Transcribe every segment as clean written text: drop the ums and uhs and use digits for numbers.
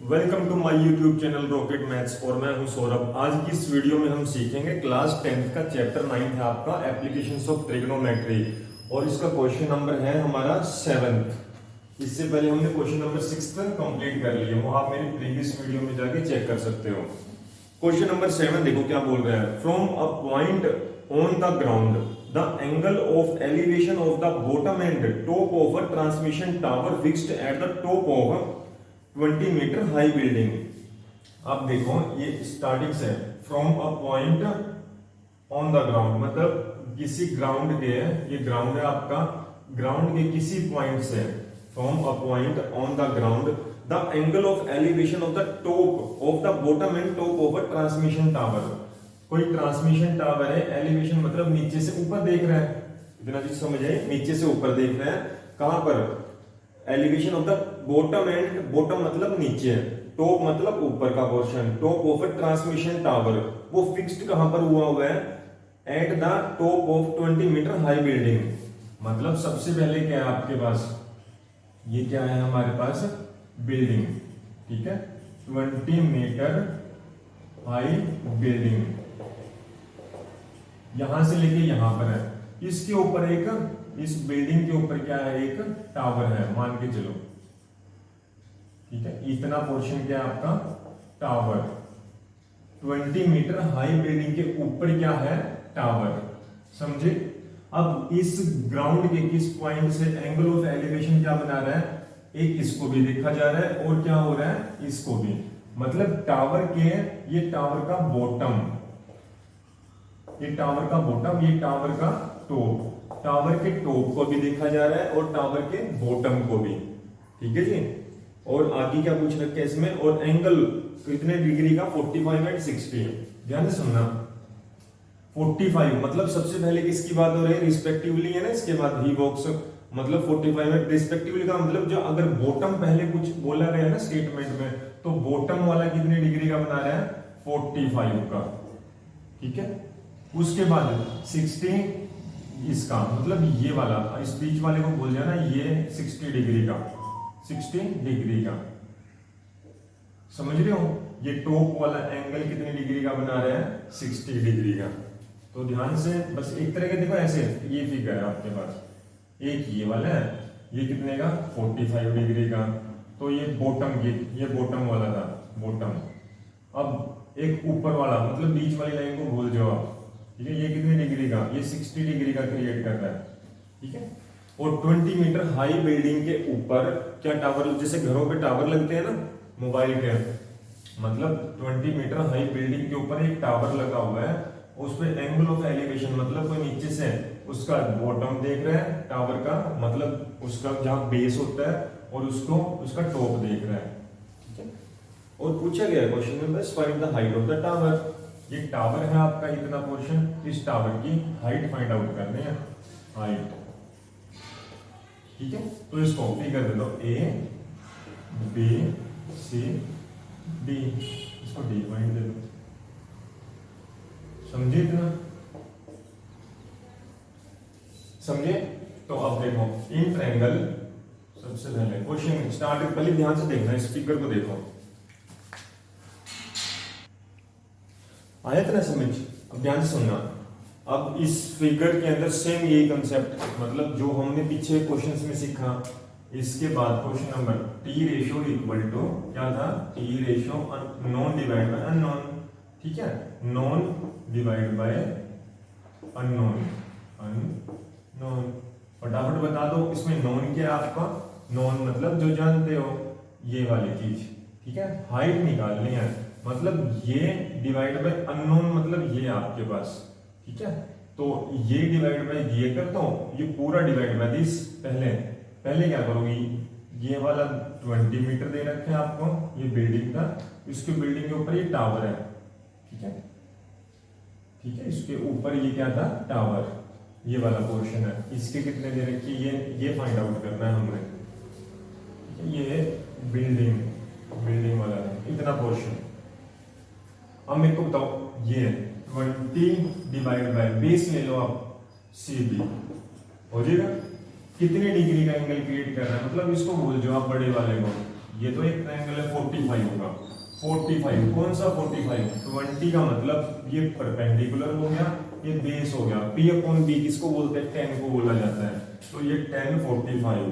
Welcome to my YouTube channel rocket maths और मैं हूं सौरभ। आज की इस वीडियो में हम सीखेंगे क्लास 10th का चैप्टर 9 है आपका एप्लीकेशंस ऑफ ट्रिग्नोमेट्री और इसका क्वेश्चन नंबर है हमारा 7th। इससे पहले हमने क्वेश्चन नंबर 6 कंप्लीट कर लिया, वो आप मेरी प्रीवियस वीडियो में जाके चेक कर सकते हो। क्वेश्चन नंबर 7 देखो क्या बोल रहा है। From a point on the ground the angle of elevation of the bottom and top of a transmission tower fixed at the top of 20 metre high building. अब देखो ये स्टार्टिंग से from a point on the ground, मतलब किसी ground के, ये ground है आपका, ग्राउंड के किसी पॉइंट से, from a point on the ground the angle of elevation of the top of the bottom and top of a transmission tower. कोई ट्रांसमिशन टावर है, एलिवेशन मतलब नीचे से ऊपर देख रहे हैं, इतना चीज समझ आए, नीचे से ऊपर देख रहे हैं। कहां पर? Elevation of the bottom and, bottom मतलब नीचे, टॉप मतलब ऊपर का portion, top of a transmission tower, वो फिक्स्ड कहां पर हुआ है? At the top of 20 metre high building. मतलब सबसे पहले क्या है आपके पास, ये क्या है हमारे पास? बिल्डिंग, ठीक है, 20 मीटर हाई बिल्डिंग, यहां से लेके यहां पर है। इसके ऊपर एक, इस बिल्डिंग के ऊपर क्या है? एक टावर है, मान के चलो, ठीक है, इतना पोर्शन क्या है आपका? टावर। 20 मीटर हाई बिल्डिंग के ऊपर क्या है? टावर, समझे? अब इस ग्राउंड के किस पॉइंट से एंगल ऑफ एलिवेशन क्या बना रहा है? एक इसको भी देखा जा रहा है और क्या हो रहा है? इसको भी, मतलब टावर के, ये टावर का बॉटम, ये टावर का बॉटम, ये टावर का टॉप, टावर के टॉप को भी देखा जा रहा है और टावर के बॉटम को भी, ठीक है जी। और आगे क्या पूछ रखे हैं इसमें? और एंगल कितने डिग्री का? 45 एंड 60। ध्यान से सुनना, 45 मतलब सबसे पहले किसकी बात हो रही है? रिस्पेक्टिवली है ना, इसके बाद ही बॉक्स, मतलब 45 एंड रिस्पेक्टिवली का मतलब जो अगर बॉटम पहले कुछ बोला गया है ना स्टेटमेंट में, तो बॉटम वाला कितने डिग्री का बना रहा है? 45 का, ठीक है। उसके बाद 60 इसका, मतलब ये वाला, इस बीच वाले को बोल जाना, ये 60 डिग्री का, 60 डिग्री का, समझ रहे हो? ये टॉप वाला एंगल कितने डिग्री का बना रहा है? 60 डिग्री का। तो ध्यान से बस एक तरह के देखो, ऐसे ये फिगर है आपके पास, एक ये वाला है, ये कितने का? 45 डिग्री का। तो ये बॉटम, ये बॉटम वाला था, बॉटम। अब एक ऊपर वाला, मतलब बीच वाली लाइन को भूल जाओ आप, ठीक है, ये कितने डिग्री का? ये 60 डिग्री का क्रिएट कर रहा है, ठीक है। और 20 मीटर हाई बिल्डिंग के ऊपर क्या टावर, जैसे घरों पे टावर लगते हैं ना मोबाइल के, मतलब 20 मीटर हाई बिल्डिंग के ऊपर एक टावर लगा हुआ है, उस पे एंगल ऑफ एलिवेशन, मतलब कोई नीचे से उसका बॉटम देख रहा है टावर का, मतलब उसका जहां बेस होता है, और उसको उसका टॉप देख रहा है, ठीक है। और पूछा गया क्वेश्चन में, बस find the height of the tower. ये टावर है आपका, इतना पोर्शन, इस टावर की हाइट फाइंड आउट करनी है, हाइट, ठीक है। तो इसको फिगर दे दो, ए बी सी डी, इसको डी पॉइंट दे दो, समझे? इतना समझे? तो अब देखो इन ट्रायंगल, सबसे पहले क्वेश्चन स्टार्ट, पहले ध्यान से देखना, इस फिगर को देखो, आया था ना समझ? अब ध्यान से सुनना। अब इस फिगर के अंदर सेम यही कंसेप्ट, मतलब जो हमने पीछे क्वेश्चंस में सीखा, इसके बाद question number T ratio equal to क्या था? T ratio known divide by unknown, ठीक है, known divide by unknown, unknown. फटाफट बता दो, इसमें नॉन क्या है आपका? नॉन मतलब जो जानते हो, ये वाली चीज, ठीक है। हाइट निकालनी है, मतलब ये डिवाइड बाय अननोन, मतलब ये आपके पास, ठीक है। तो ये डिवाइड बाय ये कर दो, ये पूरा डिवाइड बाय दिस। पहले क्या करोगे? ये वाला 20 मीटर दे रखे हैं आपको, ये बिल्डिंग का, इसके बिल्डिंग के ऊपर ये टावर है, ठीक है, ठीक है, इसके ऊपर ये क्या था? टावर, ये वाला पोर्शन है, इसके कितने दे रखे? ये फाइंड आउट करना है हमने, ये बिल्डिंग वाला है, इतना पोर्शन। अब मेरे को बताओ, ये 20 डिवाइड बाय बेस ले लो आप, सी बी हो जाएगा। कितने डिग्री का एंगल क्रिएट कर रहा है, मतलब इसको भूल जाओ आप, बड़े वाले को, ये तो एक ट्रायंगल है 45 होगा, 45 कौन सा 45, 20 का मतलब ये परपेंडिकुलर हो गया, ये बेस हो गया, P अपॉन बी किसको बोलते हैं, 10 को बोला जाता है, तो ये 10 45,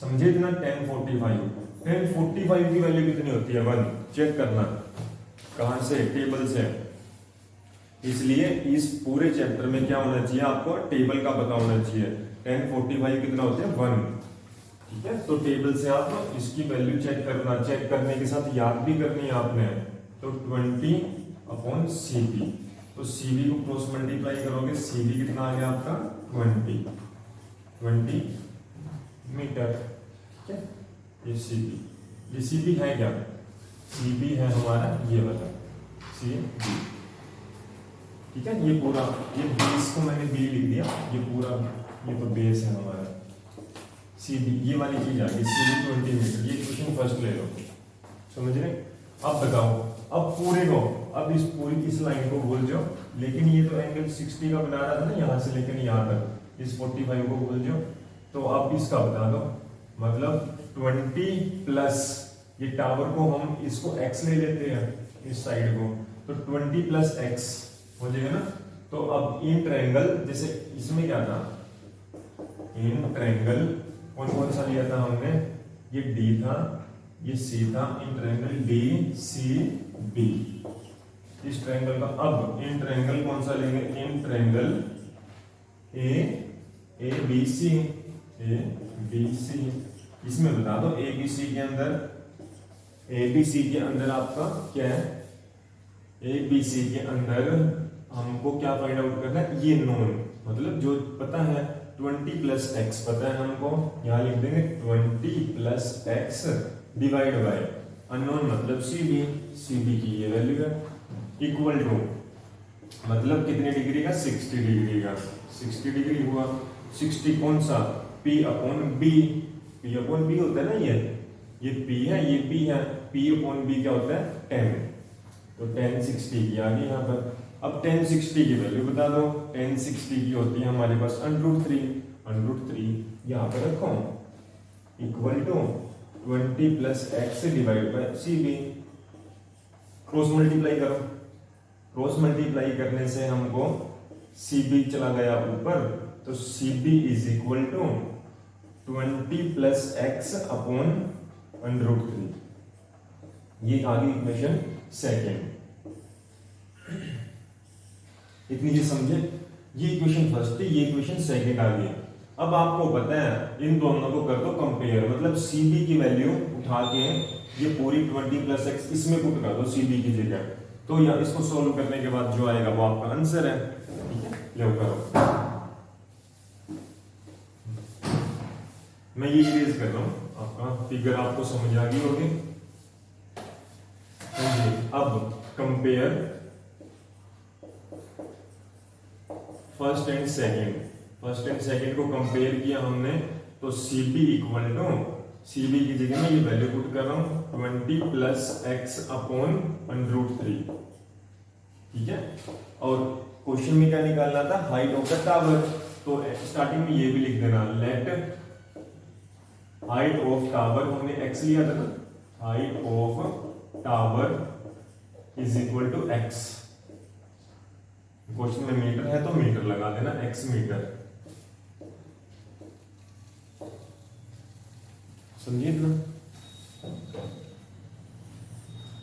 समझे इतना, 10 45, 10 45 की वैल्यू कितनी होती है 1, चेक करना कहां से, टेबल से। इसलिए इस पूरे चैप्टर में क्या होना चाहिए आपको, टेबल का पता होना चाहिए, 10 45 कितना होते हैं 1, ठीक है। तो टेबल से आप इसकी वैल्यू चेक करना, चेक करने के साथ याद भी करनी है आपने, तो 20 अपॉन CB, तो CB को क्रॉस मल्टीप्लाई करोगे, CB कितना आ गया आपका 20 मीटर, ठीक है। ये CB है क्या, CB है हमारा ये वाला CB, ठीक है। ये पूरा, ये बेस को मैंने B लिख दिया, ये पूरा, ये तो बेस है हमारा CB, ये वाली चीज आ गई CB 20 मीटर, ये क्वेश्चन फर्स्ट ले लो, समझ रहे। अब बताओ, अब पूरे को, अब इस पूरी इस लाइन को भूल जाओ, लेकिन ये तो एंगल 60 का बना रहा था ना यहाँ से लेकर यहाँ तक, इस 45 को भूल जाओ, तो आप इसका बता दो, मतलब 20 प्लस ये टावर को हम इसको x ले लेते हैं इस साइड को, तो 20 प्लस x हो जाएगा ना। तो अब इन ट्रायंगल, जैसे इसमें क्या था, इन ट्रायंगल कौन कौन सा लिया था हमने, ये D था, ये C था, इन ट्रायंगल DCB, इस ट्रायंगल का, अब इन ट्रायंगल कौन सा लेंगे, इन ट्रायंगल ABC, इसमें बता दो ABC के अंदर आपका क्या है, ABC के अंदर हमको क्या फाइंड आउट करना है, ये नोन, मतलब जो पता है 20 प्लस एक्स पता है हमको, यहाँ लिख देंगे 20 plus x divide by unknown मतलब CB की ये वैल्यू है, इक्वल टू मतलब कितने डिग्री का, 60 डिग्री का, 60 डिग्री हुआ, 60 कौन सा, P अपॉन B होता है ना, ये P है, ये B है, P अपॉन B क्या होता है 10, तो 10 60 की आ गई यहाँ पर। अब 10 60 की वैल्यू बता दो, 10 60 की होती है हमारे पास √3 यहाँ पर रखो, equal to 20 plus x divide by CB, cross multiply करो, क्रॉस मल्टीप्लाई करने से हमको CB चला गया ऊपर, तो CB is equal to 20 plus x upon √3, ये आ गई इक्वेशन सेकेंड। इतनी चीज समझे, ये इक्वेशन फर्स्ट थी, ये इक्वेशन सेकेंड आ गई। अब आपको पता है इन दोनों को कर दो कंपेयर, मतलब CB की वैल्यू उठा के ये पूरी 20 प्लस एक्स इसमें पुट कर दो CB की जगह, तो या इसको सोल्व करने के बाद जो आएगा वो आपका आंसर है, ठीक है। लो करो, मैं ये इरेज कर रहा हूं, आपका फिगर आपको समझ आ गई होगी। अब कंपेयर फर्स्ट एंड सेकंड को कंपेयर किया हमने, तो CB इक्वल टू, CB की जगह में ये वैल्यू पुट कर रहा हूं 20 प्लस एक्स अपॉन √3, ठीक है। और क्वेश्चन में क्या निकालना था, हाइट ऑफ द टावर, तो स्टार्टिंग में ये भी लिख देना, लेट हाइट ऑफ टावर, हमने x लिया था ना, height of tower is equal to x, question में मीटर है तो मीटर लगा देना, x मीटर, समझिए ना।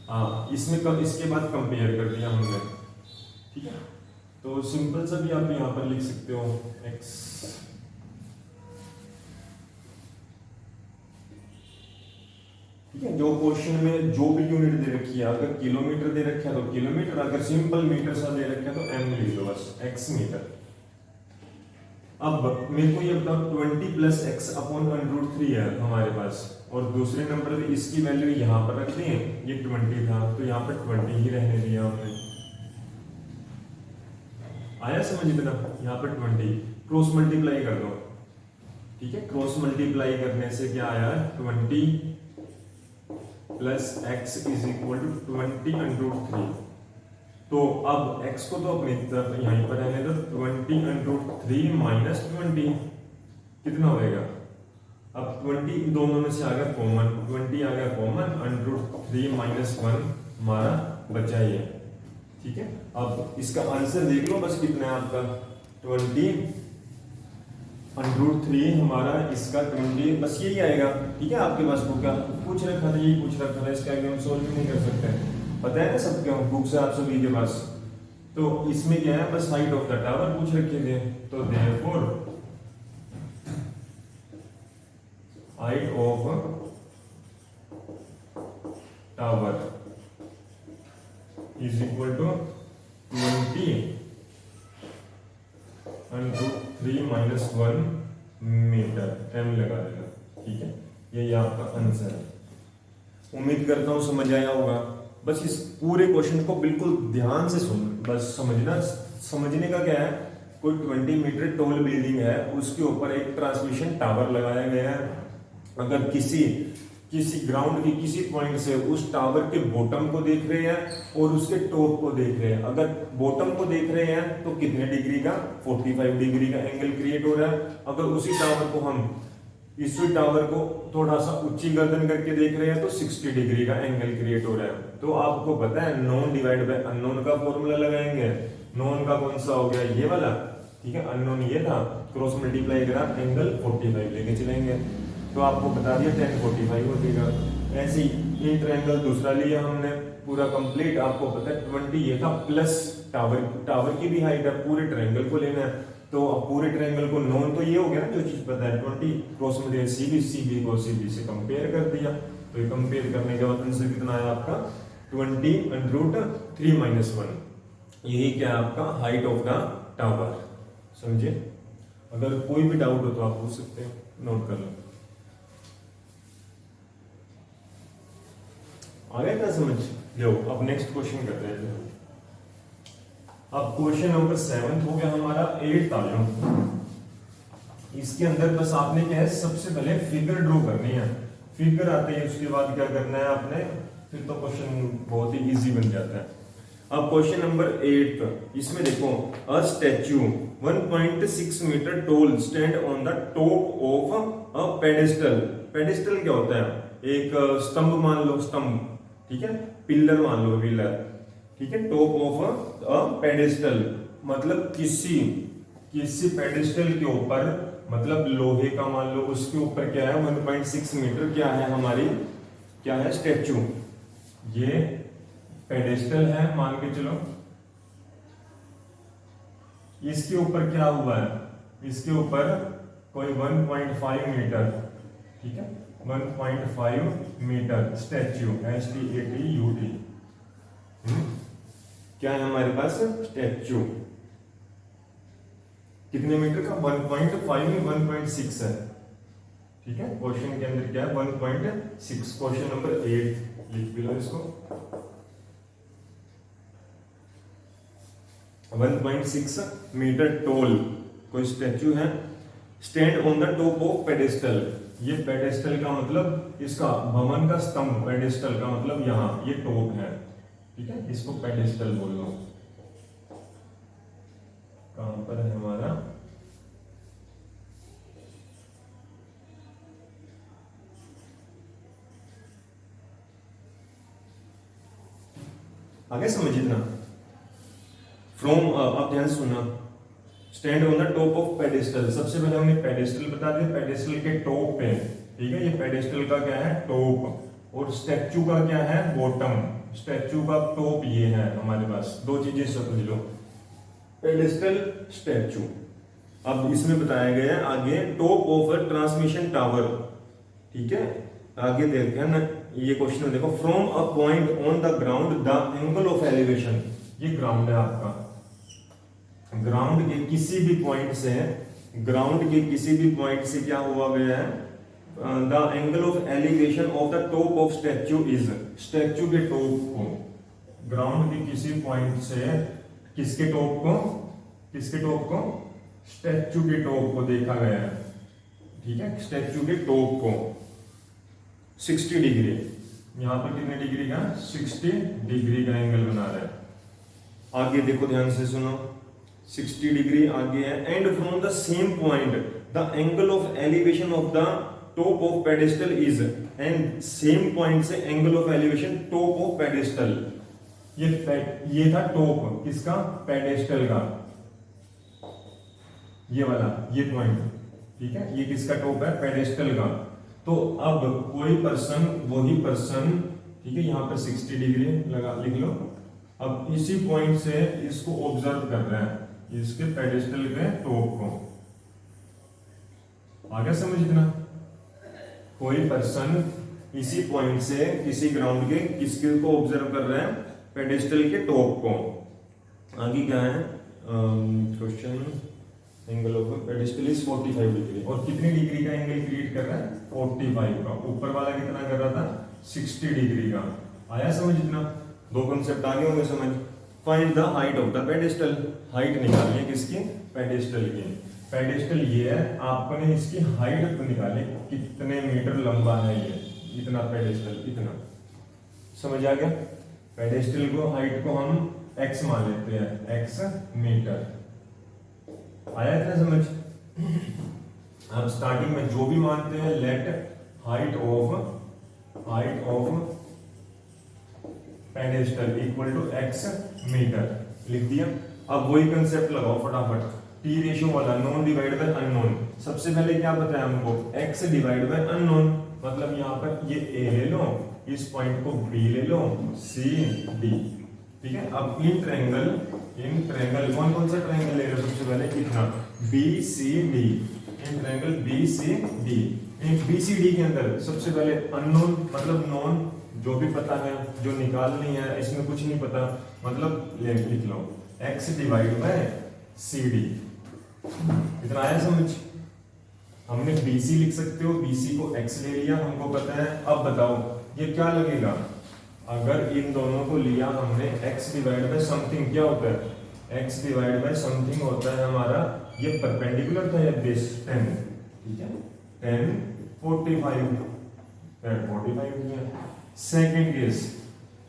हाँ, इसमें इसके बाद कंपेयर कर दिया हमने, ठीक है। तो सिंपल सा भी आप यहां पर लिख सकते हो x, ठीक है। जो क्वेश्चन में जो भी यूनिट दे रखी है, अगर किलोमीटर दे रखा है तो किलोमीटर, अगर सिंपल मीटर सा दे रखा है तो m लिख दो बस, x मीटर। अब मेरे को ये बताओ 20 प्लस एक्स अपॉन √3 है हमारे पास, और दूसरे नंबर पे इसकी वैल्यू यहाँ पर रख दी है, ये 20 था तो यहाँ पर 20 ही रहने दिया हमने, आया समझ इतना, यहाँ पर 20, क्रॉस मल्टीप्लाई कर दो, ठीक है। क्रॉस मल्टीप्लाई करने से क्या आया, 20 plus x is equal to 20 √3, तो अब x को तो अपनी तरफ यहीं पर रहने दो, 20 √3 माइनस 20 कितना होएगा, अब 20 दोनों में से आ गया कॉमन, 20 आ गया कॉमन, √3 - 1 हमारा बचा ये। ठीक है, अब इसका आंसर देख लो बस कितना है आपका 20 √3 हमारा इसका 20 बस यही आएगा। ठीक है, आपके पास बुक का पूछ रखा था, यही पूछ रखा था, इसका हम सोल्व भी नहीं कर सकते, पता है ना सबके बुक से आप सभी के पास। तो इसमें क्या है, बस हाइट ऑफ द टावर पूछ रखे थे, तो therefore height of tower is equal to 20 √3 - 1 metre, m लगा देगा। ठीक है, यही आपका आंसर है। उम्मीद करता हूं समझ आया होगा। बस इस पूरे क्वेश्चन को बिल्कुल ध्यान से सुन, बस समझना। समझने का क्या है, कोई 20 मीटर टॉल बिल्डिंग है, उसके ऊपर एक ट्रांसमिशन टावर लगाया गया है। अगर किसी ग्राउंड के किसी पॉइंट से उस टावर के बॉटम को देख रहे हैं और उसके टॉप को देख रहे हैं, अगर बॉटम को देख रहे हैं तो कितने डिग्री का, 45 डिग्री का एंगल क्रिएट हो रहा है। अगर उसी टावर को हम इसी टावर को थोड़ा सा ऊंची गर्दन करके देख रहे हैं तो 60 डिग्री का एंगल क्रिएट हो रहा है। तो आपको पता है नोन डिवाइड बाय अननोन का फॉर्मूला लगाएंगे। नोन का कौन सा हो गया, ये वाला। ठीक है, अननोन ये था, क्रॉस मल्टीप्लाई करा, एंगल 45 लेके चलेंगे, तो आपको बता दिया tan 45 हो जाएगा। ऐसे ही ये ट्रायंगल दूसरा लिया हमने पूरा कंप्लीट, आपको पता है 20 ये था, प्लस टावर की भी हाइट है, पूरे ट्रायंगल को लेना है। तो अब पूरे ट्रायंगल को नोन तो ये हो गया ना, जो चीज पता है 20, क्रॉस मल्टीप्लाई CB को CB से कंपेयर कर दिया, तो ये कंपेयर करने के बाद आंसर कितना आया आपका 20 √3 - 1। यही क्या है आपका हाइट ऑफ द टावर। समझे? अगर कोई भी डाउट हो तो आप पूछ सकते हैं, नोट कर लो। आ गया क्या समझ? लो अब नेक्स्ट क्वेश्चन करते हैं। अब क्वेश्चन नंबर 7 हो गया हमारा 8th आ जाओ। इसके अंदर बस आपने क्या है, सबसे पहले फिगर ड्रॉ करनी है। फिगर आते ही उसके बाद क्या करना है आपने, फिर तो क्वेश्चन बहुत ही इजी बन जाता है। अब क्वेश्चन नंबर 8, इसमें देखो, a statue 1.6 metre tall stand on the top of a pedestal. Pedestal क्या होता है, एक स्तंभ मान लो, स्तंभ। ठीक है, पिलर मान लो, पिलर। ठीक है, टॉप ऑफ अ पेडेस्टल मतलब किसी पेडेस्टल के ऊपर, मतलब लोहे का मान लो, उसके ऊपर क्या है 1.6 मीटर क्या है हमारी, क्या है स्टैच्यू। ये पेडेस्टल है मान के चलो, इसके ऊपर क्या हुआ है, इसके ऊपर कोई 1.5 मीटर, ठीक है 1.5 मीटर स्टैच्यू, STATUT क्या है हमारे पास स्टैच्यू, कितने मीटर का 1.5 में 1.6 है। ठीक है, क्वेश्चन के अंदर क्या है 1.6। क्वेश्चन नंबर 8 लिख भी लो इसको, 1.6 मीटर टॉल कोई स्टैच्यू है, stand on the top of pedestal. ये पेडेस्टल का मतलब इसका भवन का स्तंभ, पेडेस्टल का मतलब यहाँ ये टॉप है। ठीक है, इसको पेडेस्टल बोल लो। कहां पर है हमारा, आगे समझ इतना। फ्रॉम, आप ध्यान से सुनना, stand on the top of pedestal. सबसे पहले हमने पेडेस्टल बता दिया, पेडेस्टल के टॉप पे। ठीक है, ये पेडेस्टल का क्या है टॉप, और स्टैच्यू का क्या है बॉटम। स्टैच्यू का टॉप ये है हमारे पास, दो चीजें समझ लो, पेडेस्टल स्टैच्यू। अब इसमें बताया गया है आगे top of a transmission tower. ठीक है, आगे देखते हैं ना ये क्वेश्चन में, देखो from a point on the ground the angle of elevation. ये ग्राउंड है आपका, ग्राउंड के किसी भी पॉइंट से, ग्राउंड के किसी भी पॉइंट से क्या हुआ गया है, the angle of elevation of the top of statue is, statue के टॉप को, ग्राउंड के किसी पॉइंट से किसके टॉप को, किसके टॉप को, स्टैच्यू के टॉप को देखा गया है। ठीक है, स्टैच्यू के टॉप को 60 डिग्री, यहां पर कितने डिग्री का 60 डिग्री का एंगल बना रहा है। आगे देखो ध्यान से सुनो, 60 डिग्री आगे है, and from the same point the angle of elevation of the top of pedestal is, and same point से angle of elevation top of pedestal, ये था टॉप किसका, पेडेस्टल का, ये वाला ये पॉइंट, ठीक है, ये किसका टॉप है, पेडेस्टल का। तो अब कोई पर्सन, वही पर्सन, ठीक है, यहाँ पर 60 डिग्री लगा लिख लो। अब इसी पॉइंट से इसको ऑब्जर्व कर रहे हैं, इसके पेडेस्टल के टॉप को, आगे समझना। कोई पर्सन इसी पॉइंट से किसी ग्राउंड के किसके को ऑब्जर्व कर रहे हैं, पेडेस्टल के टॉप को। आगे क्या है question, angle of pedestal is 45 degree, और कितनी डिग्री का एंगल क्रिएट कर रहा है, 45 का। ऊपर वाला कितना कर रहा था, 60 डिग्री का। आया समझ इतना, दो कॉन्सेप्ट आगे होंगे समझ। Find the height of the pedestal, height निकालनी है किसकी, पेडेस्टल की। पेडेस्टल ये है, आपने इसकी हाइट को निकाली, कितने मीटर लंबा है ये, इतना पेडेस्टल, इतना। समझ आ गया, पेडेस्टल को हाइट को हम x मान लेते हैं, x मीटर। आया इतना समझ। अब स्टार्टिंग में जो भी मानते हैं, let height of pedestal equal to x metre, लिख दिया। अब वही कंसेप्ट लगाओ फटाफट, टी रेशियो वाला, नोन डिवाइड बाय अननोन। सबसे पहले क्या बताया हमको, x डिवाइड बाय अननोन, मतलब यहाँ पर ये a ले लो, इस पॉइंट को b ले लो, c d, ठीक है। अब इन ट्रायंगल कौन कौन सा ट्रायंगल ले रहे हो, सबसे पहले इतना B C D, in triangle B C D. In B C D के अंदर सबसे पहले अननोन मतलब नॉन, जो भी पता है, जो निकालनी है, इसमें कुछ नहीं पता, मतलब लिख लो x divide by C D. इतना आया समझ। हमने BC लिख सकते हो, BC को x ले लिया, हमको पता है। अब बताओ ये क्या लगेगा, अगर इन दोनों को लिया हमने x डिवाइड बाय समथिंग, क्या होता है, x डिवाइड बाय समथिंग होता है हमारा, ये परपेंडिकुलर था या बेस 10, ठीक है, 10 45 किया। सेकंड केस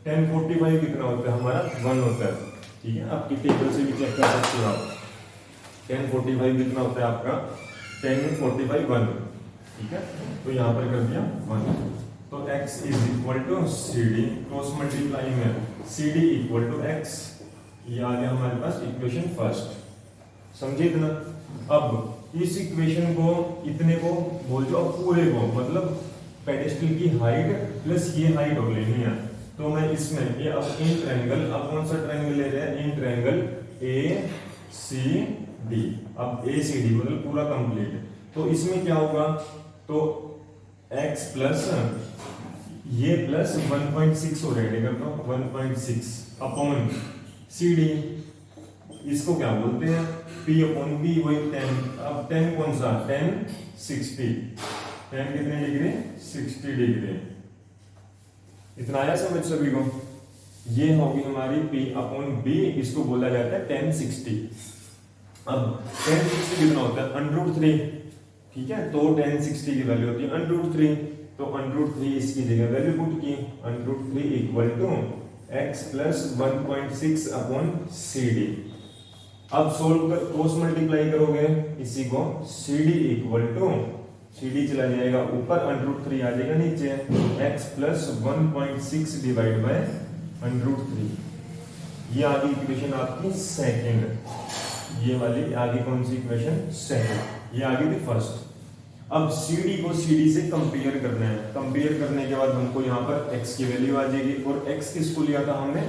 10 45 कितना होता है हमारा, 1 होता है, ठीक है। आपकी टेबल से भी चेक कर सकते हो आप, 10 45 कितना होता है आपका, 10 45 1, ठीक है। तो यहाँ पर कर दिया 1, तो x is equal to C D, cross multiply में C D equal to x, ये आ गया हमारे पास इक्वेशन फर्स्ट। समझे इतना। अब इस इक्वेशन को, इतने को बोल जाओ पूरे को, मतलब पेडेस्टल की हाइट प्लस ये हाइट हो लेनी है। तो मैं इसमें ये अब इन ट्रायंगल, अब कौन सा ट्रायंगल ले रहे हैं, in triangle A C D. अब ए सी डी मतलब पूरा कंप्लीट। तो इसमें क्या होगा, तो x प्लस ये प्लस 1.6 हो रहेगा, तो 1.6 अपॉन सी डी, इसको क्या बोलते हैं, p अपॉन b, वही 10। अब 10 कौन सा, 10 60, 10 कितने डिग्री, 60 डिग्री। इतना आया समझ सभी को। ये होगी हमारी p अपॉन b, इसको बोला जाता है 10 60। अब 10 60 कितना होता है, √3, ठीक है। तो 10 60 की वैल्यू होती है √3, तो √3 इसकी जगह वैल्यू पुट की, √3 equal to x plus 1.6 upon C D. अब सोल्व कर, क्रॉस मल्टीप्लाई करोगे इसी को, C D equal to, C D चला जाएगा ऊपर, √3 आ जाएगा नीचे, x प्लस 1.6 डिवाइड बाय √3। ये आगे इक्वेशन आपकी सेकंड, ये वाली आगे कौन सी इक्वेशन, सेकंड, ये आगे थी फर्स्ट। अब CD को CD से कंपेयर करना है, कंपेयर करने के बाद हमको यहाँ पर x की वैल्यू आ जाएगी, और x किसको लिया था हमने,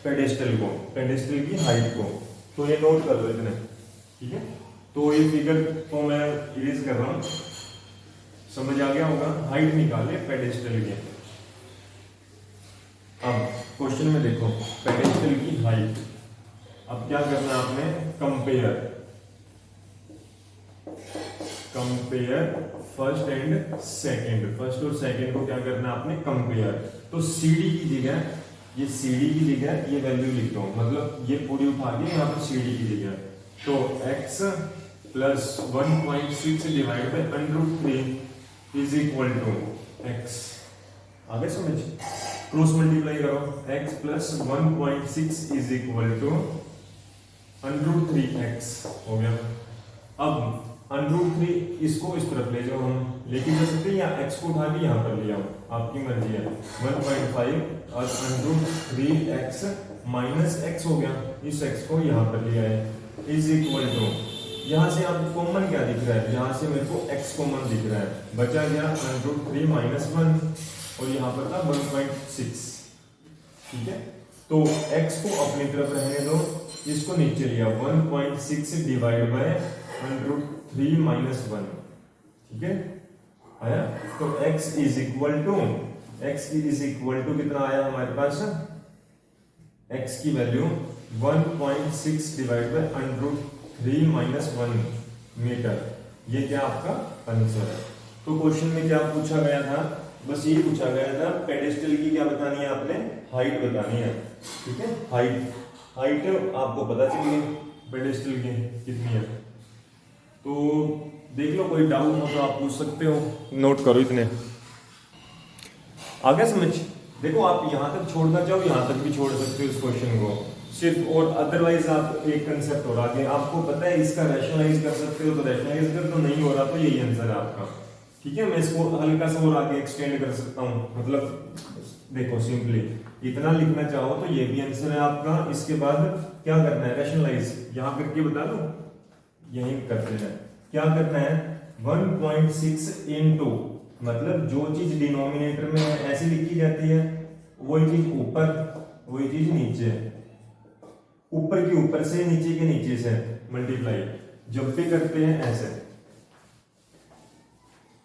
पेडेस्टल को, पेडेस्टल की हाइट को। तो ये नोट कर लो इतने, ठीक है। तो ये फिगर को मैं इरेज कर रहा हूँ, समझ आ गया होगा। हाइट निकाले पेडेस्टल की। अब क्वेश्चन में देखो पेडेस्टल की हाइट, अब क्या करना है आपने, compare first and second, first और सेकंड को क्या करना है आपने, कंपेयर। तो CD की जगह, ये CD की जगह ये वैल्यू लिख दो, मतलब ये पूरी उठा के यहाँ पर CD की जगह, तो x plus 1.6 divide by √3 is equal to x। आगे समझ, क्रॉस मल्टीप्लाई करो, x plus 1.6 is equal to √3x हो गया। अब √3 इसको इस तरफ ले जाओ, हम लेके जा सकते हैं या x को उठा के यहाँ पर ले आओ, आपकी मर्जी है। 1.5 और √3x माइनस x हो गया, इस x को यहाँ पर ले आए, इज इक्वल टू, यहाँ से आपको कॉमन क्या दिख रहा है, यहाँ से मेरे को x कॉमन दिख रहा है, बचा गया √3 माइनस 1 और यहाँ पर था 1.6। ठीक है, तो x को अपनी तरफ रहने दो, इसको नीचे लिया 1.6 डिवाइड बाय √3 माइनस 1। ठीक है, आया, तो x इज इक्वल टू कितना आया हमारे पास, x की value 1.6 divide by √3 minus 1 metre. ये क्या आपका आंसर है। तो क्वेश्चन में क्या पूछा गया था, बस यही पूछा गया था, पेडेस्टल की क्या बतानी है आपने, हाइट बतानी है। ठीक है, हाइट आपको पता चलिए पेडेस्टल की कितनी है, तो देख लो, कोई डाउट हो तो आप पूछ सकते हो, नोट करो इतने। आगे समझ, देखो आप यहां तक छोड़ना चाहो यहां तक भी छोड़ सकते हो इस क्वेश्चन को सिर्फ, और अदरवाइज आप एक कंसेप्ट और आगे आपको पता है इसका रैशनलाइज कर सकते हो तो रैशनलाइज कर, तो नहीं हो रहा तो यही आंसर है आपका। ठीक है, मैं इसको हल्का सा और आगे एक्सटेंड कर सकता हूँ, मतलब देखो सिंपली इतना लिखना चाहो तो ये भी आंसर है आपका। इसके बाद क्या करना है, रैशनलाइज यहां करके बता दो, यही करते हैं, क्या करना है 1.6 इनटू, मतलब जो चीज डिनोमिनेटर में ऐसे लिखी जाती है वही चीज ऊपर, वही चीज नीचे, ऊपर के ऊपर से नीचे के नीचे से मल्टीप्लाई जब भी करते हैं ऐसे।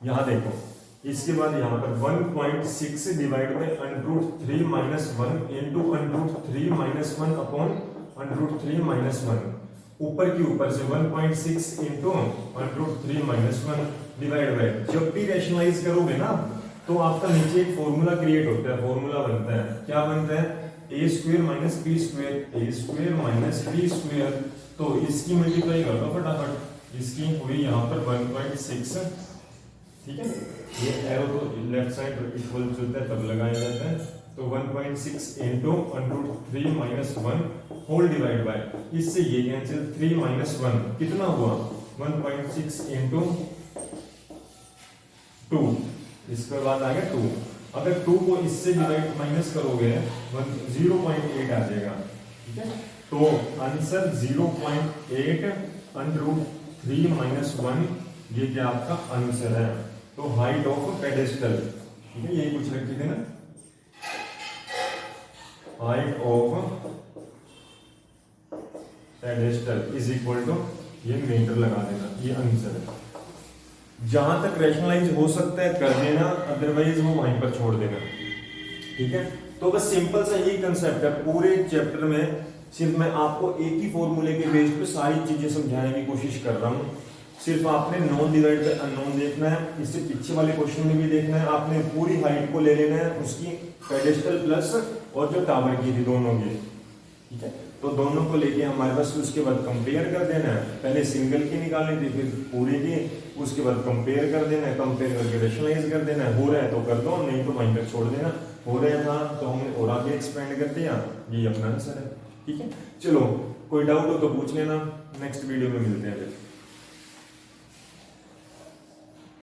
यहां देखो, इसके बाद यहां पर 1.6 divide by √3 minus 1 into √3 minus 1 upon √3 minus 1, ऊपर के ऊपर से 1.6 इनटू √3 माइनस 1 डिवाइड बाय, जब भी रैशनलाइज करोगे ना तो आपका नीचे एक फॉर्मूला क्रिएट होता है, फॉर्मूला बनता है, क्या बनता है, a square minus b square, a square minus b square. तो इसकी मल्टीप्लाई कर दो फटाफट, इसकी हुई यहाँ पर 1.6। ठीक है, ये एरो तो लेफ्ट साइड इक्वल होता है तब लगाया जाता है, तो 1.6 into √3 minus 1 whole divide by, इससे ये कैंसिल, 3 माइनस 1 कितना हुआ 1.6 इनटू 2, इसके बाद आ गया 2। अगर 2 को इससे डिवाइड माइनस करोगे 0.8 आ जाएगा। ठीक है, तो आंसर 0.8 √3 माइनस 1, ये क्या आपका आंसर है। तो हाइट ऑफ पेडेस्टल, ठीक है, यही कुछ रखी थी ना, height of pedestal is equal to, ये मीटर लगा देना, ये आंसर है। जहां तक रैशनलाइज हो सकता है कर देना, अदरवाइज वो वहीं पर छोड़ देना। ठीक है, तो बस सिंपल सा यही कंसेप्ट है पूरे चैप्टर में, सिर्फ मैं आपको एक ही फॉर्मूले के बेस पे सारी चीजें समझाने की कोशिश कर रहा हूँ। सिर्फ आपने नॉन डिवाइड बाय अननोन देखना है, इससे पीछे वाले क्वेश्चन में भी देखना है, आपने पूरी हाइट को ले लेना है उसकी, पेडेस्टल प्लस और जो टावर की थी दोनों की। ठीक है, तो दोनों को लेके हमारे पास उसके बाद कंपेयर कर देना है, पहले सिंगल की निकालनी थी फिर पूरी की, उसके बाद कंपेयर कर देना है, कंपेयर करके रैशनलाइज कर देना है, हो रहा है तो कर दो, नहीं तो वहीं तक छोड़ देना, हो रहा था तो हमने और आगे एक्सपेंड कर दिया, ये अपना आंसर है। ठीक है, चलो कोई डाउट हो तो पूछ लेना, नेक्स्ट वीडियो में मिलते हैं फिर।